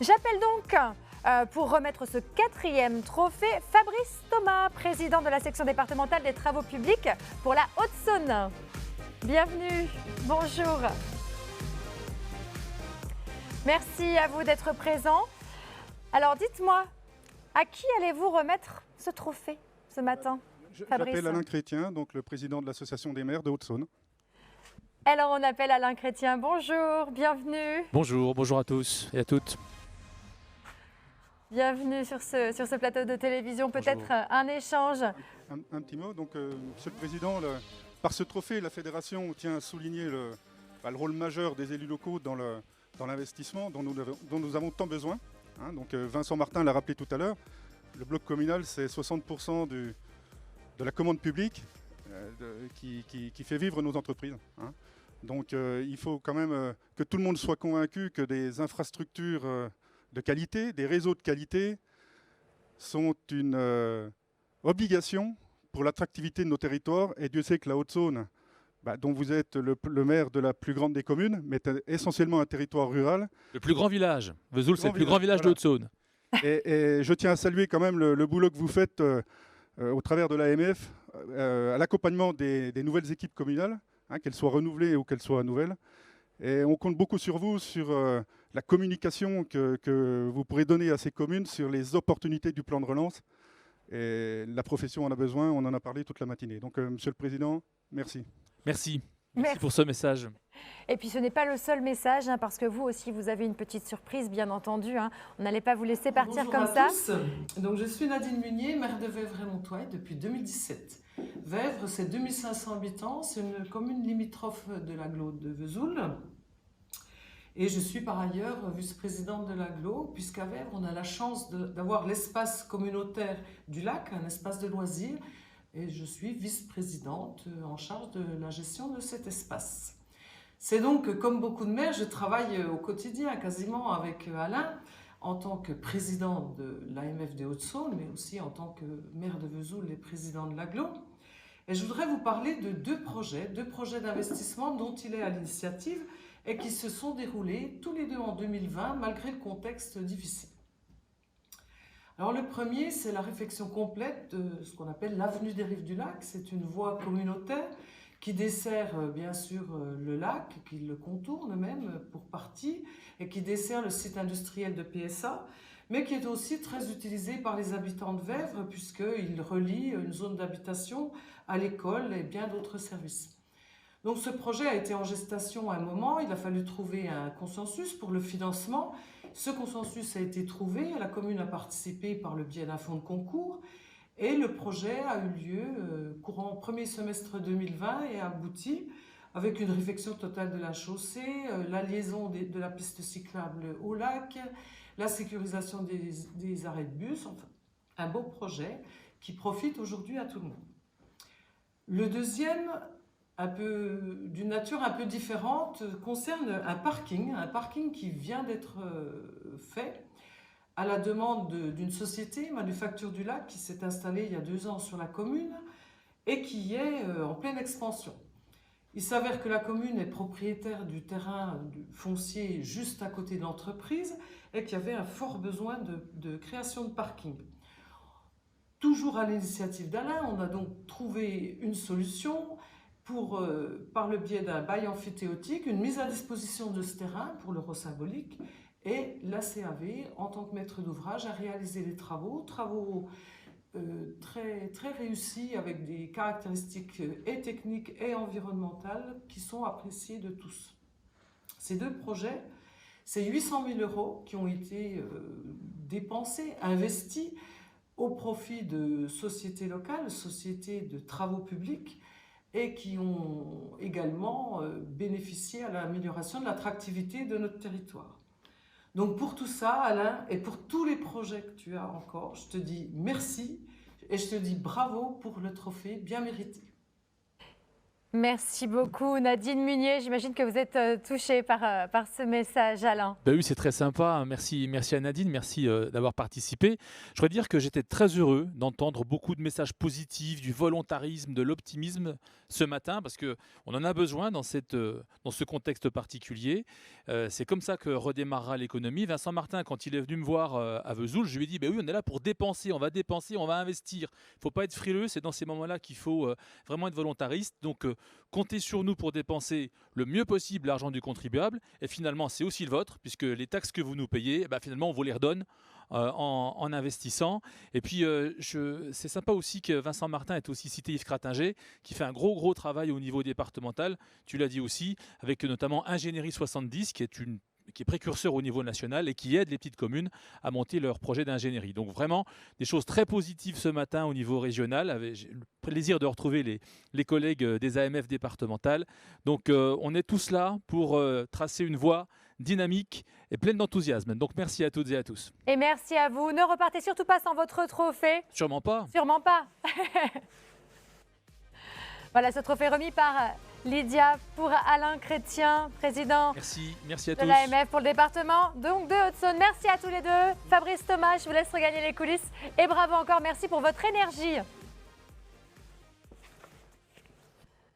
J'appelle donc pour remettre ce 4e trophée Fabrice Thomas, président de la section départementale des travaux publics pour la Haute-Saône. Bienvenue, bonjour. Merci à vous d'être présent. Alors dites-moi, à qui allez-vous remettre ce trophée ce matin, Fabrice? J'appelle Alain Chrétien, donc le président de l'association des maires de Haute-Saône. Alors on appelle Alain Chrétien, bonjour, bienvenue. Bonjour, bonjour à tous et à toutes. Bienvenue sur ce plateau de télévision, peut-être un échange. Un petit mot, donc Monsieur le Président, par ce trophée, la Fédération tient à souligner le rôle majeur des élus locaux dans l'investissement dont nous avons tant besoin. Donc Vincent Martin l'a rappelé tout à l'heure, le bloc communal c'est 60% de la commande publique qui fait vivre nos entreprises. Donc il faut quand même que tout le monde soit convaincu que des infrastructures de qualité, des réseaux de qualité sont une obligation pour l'attractivité de nos territoires. Et Dieu sait que la Haute-Saône, dont vous êtes le maire de la plus grande des communes, mais essentiellement un territoire rural. Le plus grand village. Vesoul, c'est le plus grand village de Haute-Saône. Et je tiens à saluer quand même le boulot que vous faites au travers de l'AMF à l'accompagnement des nouvelles équipes communales, qu'elles soient renouvelées ou qu'elles soient nouvelles. Et on compte beaucoup sur vous, sur la communication que vous pourrez donner à ces communes sur les opportunités du plan de relance. Et la profession en a besoin, on en a parlé toute la matinée. Donc, Monsieur le Président, merci. Merci. Merci pour ce message. Et puis ce n'est pas le seul message, parce que vous aussi, vous avez une petite surprise, bien entendu. On n'allait pas vous laisser partir comme ça. Bonjour à tous. Donc, je suis Nadine Munier, maire de Vèvres et Montoy depuis 2017. Vèvres, c'est 2500 habitants, c'est une commune limitrophe de l'agglo de Vesoul. Et je suis par ailleurs vice-présidente de l'agglo, puisqu'à Vèvres, on a la chance d'avoir l'espace communautaire du lac, un espace de loisirs. Et je suis vice-présidente en charge de la gestion de cet espace. C'est donc, comme beaucoup de maires, je travaille au quotidien quasiment avec Alain en tant que président de l'AMF des Hauts-de-Saône, mais aussi en tant que maire de Vesoul et président de l'agglo. Et je voudrais vous parler de deux projets d'investissement dont il est à l'initiative et qui se sont déroulés tous les deux en 2020 malgré le contexte difficile. Alors le premier, c'est la réfection complète de ce qu'on appelle l'avenue des Rives du Lac. C'est une voie communautaire qui dessert bien sûr le lac, qui le contourne même pour partie, et qui dessert le site industriel de PSA, mais qui est aussi très utilisé par les habitants de Vèvres, puisqu'il relie une zone d'habitation à l'école et bien d'autres services. Donc ce projet a été en gestation à un moment, il a fallu trouver un consensus pour le financement. Ce consensus a été trouvé, la commune a participé par le biais d'un fonds de concours et le projet a eu lieu courant premier semestre 2020 et a abouti avec une réfection totale de la chaussée, la liaison de la piste cyclable au lac, la sécurisation des arrêts de bus, enfin un beau projet qui profite aujourd'hui à tout le monde. Le deuxième, d'une nature un peu différente, concerne un parking qui vient d'être fait à la demande d'une société, Manufacture du Lac, qui s'est installée il y a 2 ans sur la commune et qui est en pleine expansion. Il s'avère que la commune est propriétaire du terrain foncier juste à côté de l'entreprise et qu'il y avait un fort besoin de création de parking. Toujours à l'initiative d'Alain, on a donc trouvé une solution par le biais d'un bail amphithéotique, une mise à disposition de ce terrain pour l'euro symbolique, et la CAV, en tant que maître d'ouvrage, a réalisé les travaux très, très réussis avec des caractéristiques et techniques et environnementales qui sont appréciées de tous. Ces deux projets, c'est 800 000 € qui ont été dépensés, investis au profit de sociétés locales, sociétés de travaux publics, et qui ont également bénéficié à l'amélioration de l'attractivité de notre territoire. Donc pour tout ça, Alain, et pour tous les projets que tu as encore, je te dis merci et je te dis bravo pour le trophée bien mérité. Merci beaucoup Nadine Munier. J'imagine que vous êtes touchée par ce message, Alain. Ben oui, c'est très sympa. Merci à Nadine, merci d'avoir participé. Je voudrais dire que j'étais très heureux d'entendre beaucoup de messages positifs, du volontarisme, de l'optimisme ce matin, parce qu'on en a besoin dans ce contexte particulier. C'est comme ça que redémarrera l'économie. Vincent Martin, quand il est venu me voir à Vesoul, je lui ai dit, oui, on est là pour dépenser, on va investir. Il ne faut pas être frileux, c'est dans ces moments-là qu'il faut vraiment être volontariste. Donc, comptez sur nous pour dépenser le mieux possible l'argent du contribuable. Et finalement, c'est aussi le vôtre, puisque les taxes que vous nous payez, finalement, on vous les redonne en investissant. Et puis, c'est sympa aussi que Vincent Martin ait aussi cité Yves Cratinger, qui fait un gros travail au niveau départemental. Tu l'as dit aussi, avec notamment Ingénierie 70, qui est précurseur au niveau national et qui aide les petites communes à monter leurs projets d'ingénierie. Donc vraiment, des choses très positives ce matin au niveau régional. J'ai le plaisir de retrouver les collègues des AMF départementales. Donc on est tous là pour tracer une voie dynamique et pleine d'enthousiasme. Donc merci à toutes et à tous. Et merci à vous. Ne repartez surtout pas sans votre trophée. Sûrement pas. Sûrement pas. Voilà, ce trophée remis par Lydia pour Alain Chrétien, président merci à de tous. l'AMF pour le département donc de Haute-Saône. Merci à tous les deux. Fabrice Thomas, je vous laisse regagner les coulisses. Et bravo encore, merci pour votre énergie.